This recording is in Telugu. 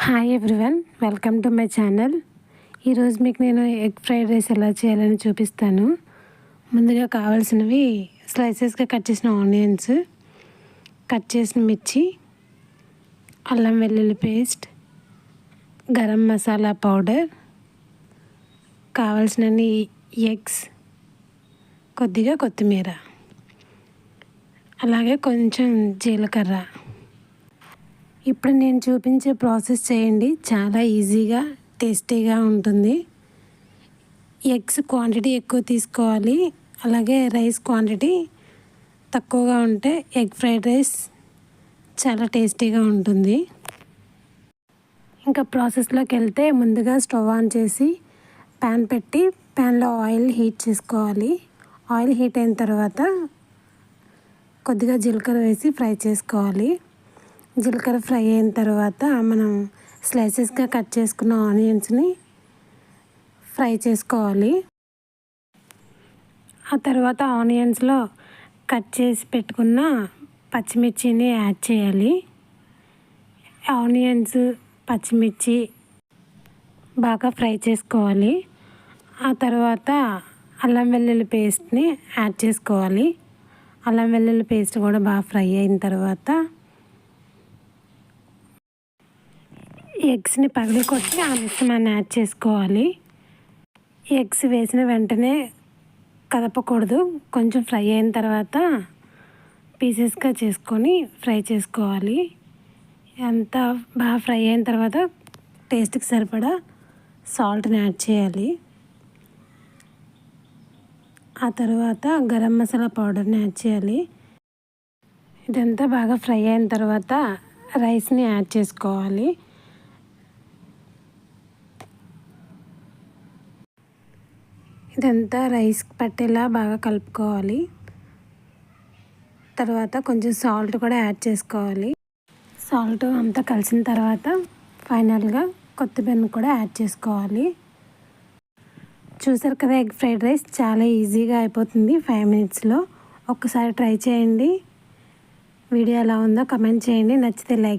Hi everyone, welcome to my channel. ఈరోజు మీకు నేను ఎగ్ ఫ్రైడ్ రైస్ ఎలా చేయాలని చూపిస్తాను. ముందుగా కావాల్సినవి స్లైసెస్గా కట్ చేసిన ఆనియన్స్, కట్ చేసిన మిర్చి, అల్లం వెల్లుల్లి పేస్ట్, గరం మసాలా పౌడర్, కావాల్సినన్ని ఎగ్స్, కొద్దిగా కొత్తిమీర, అలాగే కొంచెం జీలకర్ర. ఇప్పుడు నేను చూపించే ప్రాసెస్ చేయండి, చాలా ఈజీగా టేస్టీగా ఉంటుంది. ఎగ్స్ క్వాంటిటీ ఎక్కువ తీసుకోవాలి, అలాగే రైస్ క్వాంటిటీ తక్కువగా ఉంటే ఎగ్ ఫ్రైడ్ రైస్ చాలా టేస్టీగా ఉంటుంది. ఇంకా ప్రాసెస్లోకి వెళ్తే ముందుగా స్టవ్ ఆన్ చేసి ప్యాన్ పెట్టి ప్యాన్లో ఆయిల్ హీట్ చేసుకోవాలి. ఆయిల్ హీట్ అయిన తర్వాత కొద్దిగా జీలకర్ర వేసి ఫ్రై చేసుకోవాలి. జీలకర్ర ఫ్రై అయిన తర్వాత మనం స్లైసెస్గా కట్ చేసుకున్న ఆనియన్స్ని ఫ్రై చేసుకోవాలి. ఆ తర్వాత ఆనియన్స్లో కట్ చేసి పెట్టుకున్న పచ్చిమిర్చిని యాడ్ చేయాలి. ఆనియన్స్, పచ్చిమిర్చి బాగా ఫ్రై చేసుకోవాలి. ఆ తర్వాత అల్లం వెల్లుల్లి పేస్ట్ని యాడ్ చేసుకోవాలి. అల్లం వెల్లుల్లి పేస్ట్ కూడా బాగా ఫ్రై అయిన తర్వాత ఎగ్స్ని పగలకొట్టి ఆ మిశ్రమాన్ని యాడ్ చేసుకోవాలి. ఎగ్స్ వేసిన వెంటనే కదపకూడదు, కొంచెం ఫ్రై అయిన తర్వాత పీసెస్గా చేసుకొని ఫ్రై చేసుకోవాలి. అంతా బాగా ఫ్రై అయిన తర్వాత టేస్ట్కి సరిపడా సాల్ట్ని యాడ్ చేయాలి. ఆ తర్వాత గరం మసాలా పౌడర్ని యాడ్ చేయాలి. ఇదంతా బాగా ఫ్రై అయిన తర్వాత రైస్ని యాడ్ చేసుకోవాలి. ఇదంతా రైస్ పట్టేలా బాగా కలుపుకోవాలి. తర్వాత కొంచెం సాల్ట్ కూడా యాడ్ చేసుకోవాలి. సాల్ట్ అంతా కలిసిన తర్వాత ఫైనల్గా కొత్తిమీరను కూడా యాడ్ చేసుకోవాలి. చూసారు కదా, ఎగ్ ఫ్రైడ్ రైస్ చాలా ఈజీగా అయిపోతుంది 5 మినిట్స్లో. ఒక్కసారి ట్రై చేయండి. వీడియో ఎలా ఉందో కమెంట్ చేయండి. నచ్చితే లైక్